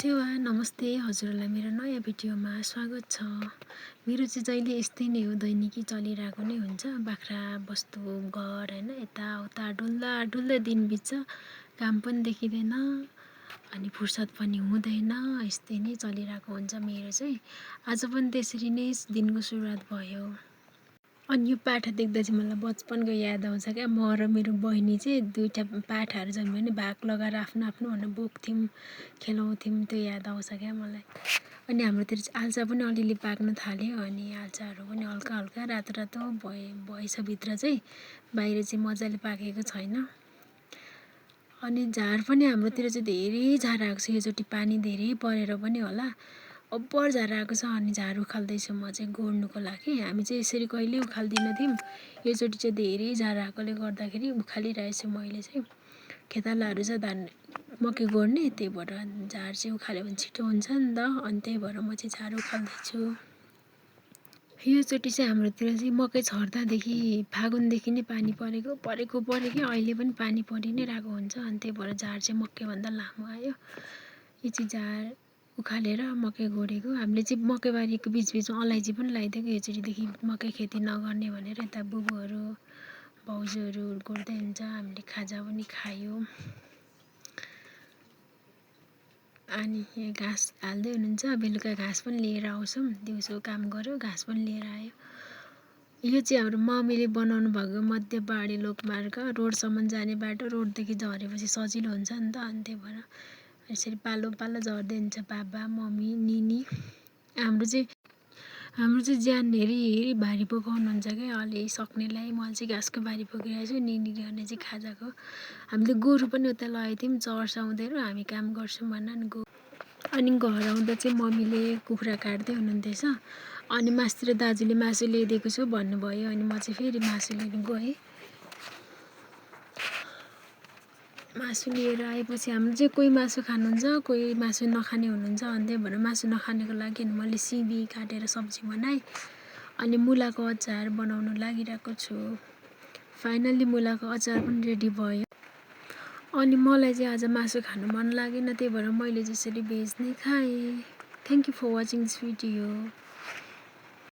सेवा नमस्ते हजुरलाई मेरो नयाँ भिडियोमा स्वागत छ। मेरो चाहिँ जहिले यस्तै नै हो, दैनिकी चलिरहेको नै हुन्छ। बाख्रा बस्तु घर हैन यताउता डुल्दा दिन बित्छ, काम पनि देखिँदैन अनि फुर्सद पनि हुँदैन। यस्तै नै चलिरहेको हुन्छ मेरो चाहिँ। आज पनि त्यसरी नै दिनको सुरुवात भयो। अनि यो पाठा देख्दा चाहिँ मलाई बचपनको याद आउँछ क्या। म र मेरो बहिनी चाहिँ दुईटा पाठाहरू जन्म्यो भने भाग लगाएर आफ्नो आफ्नो भनेर बोक्थ्यौँ, खेलाउँथ्यौँ, त्यो याद आउँछ क्या मलाई। अनि हाम्रोतिर चाहिँ आल्चा पनि अलिअलि पाक्न थाल्यो। अनि आल्चाहरू पनि हल्का हल्का रातो रातो भएछ भित्र चाहिँ, बाहिर चाहिँ मजाले पाकेको छैन। अनि झार पनि हाम्रोतिर चाहिँ धेरै झार आएको छ योचोटि, पानी धेरै परेर पनि होला अब्बर झार आएको छ। अनि झार उखाल्दैछु म चाहिँ गोड्नुको लागि। हामी चाहिँ यसरी कहिल्यै उखाल्दिनँ थियौँ, योचोटि चाहिँ धेरै झार आएकोले गर्दाखेरि उखालिरहेछु मैले चाहिँ। खेतालाहरू छ धान मकै गोड्ने, त्यही भएर झार चाहिँ उखाल्यो भने छिटो हुन्छ नि त, अनि त्यही भएर म चाहिँ झार उखाल्दैछु। योचोटि चाहिँ हाम्रोतिर चाहिँ मकै छर्दादेखि फागुनदेखि नै पानी परेको अहिले पनि पानी परि नै रहेको हुन्छ। अनि त्यही भएर झार चाहिँ मकैभन्दा लामो आयो। यो चाहिँ झार उखालेर मकै गोडेको। हामीले चाहिँ मकैबारीको बिचबिचमा अलैँची पनि लगाइदिएको, योचोटिदेखि मकै खेती नगर्ने भनेर। यता बुबुहरू भाउजूहरू गोड्दै हुन्छ, हामीले खाजा पनि खायौँ। अनि यहाँ घाँस हाल्दै हुनुहुन्छ, बेलुका घाँस पनि लिएर आउँछौँ। दिउँसो काम गऱ्यो, घाँस पनि लिएर आयो। यो चाहिँ हाम्रो मम्मीले बनाउनु भएको मध्य पहाडी लोकमार्ग, रोडसम्म जाने बाटो। रोडदेखि झरेपछि सजिलो हुन्छ नि त, अनि त्यही भएर यसरी पालो पालो झर्दै हुन्छ बाबा मम्मी निनी। हाम्रो चाहिँ ज्यान हेरी भारी बोकाउनुहुन्छ क्या, अलि सक्नेलाई। मैले चाहिँ घाँसको भारी बोकिरहेको छु, निनी गर्ने चाहिँ खाजाको। हामीले गोरु पनि उता लगेको थियौँ, चर्च आउँदैन हामी काम गर्छौँ भन्न। अनि घर आउँदा चाहिँ मम्मीले कुखुरा काट्दै हुनुहुँदैछ। अनि मास्तिर दाजुले मासु ल्याइदिएको छु भन्नुभयो। अनि म चाहिँ फेरि मासु लिनु गएँ। मासु लिएर आएपछि हाम्रो चाहिँ कोही मासु खानुहुन्छ, कोही मासु नखाने हुनुहुन्छ। अनि त्यही भएर मासु नखानेको लागि मैले सिमी काटेर सब्जी बनाएँ। अनि मुलाको अचार बनाउनु लागिरहेको छु। फाइनल्ली मुलाको अचार पनि रेडी भयो। अनि मलाई चाहिँ आज मासु खानु मन लागेन, त्यही भएर मैले जसरी भेज नै खाएँ। Thank you for watching this video.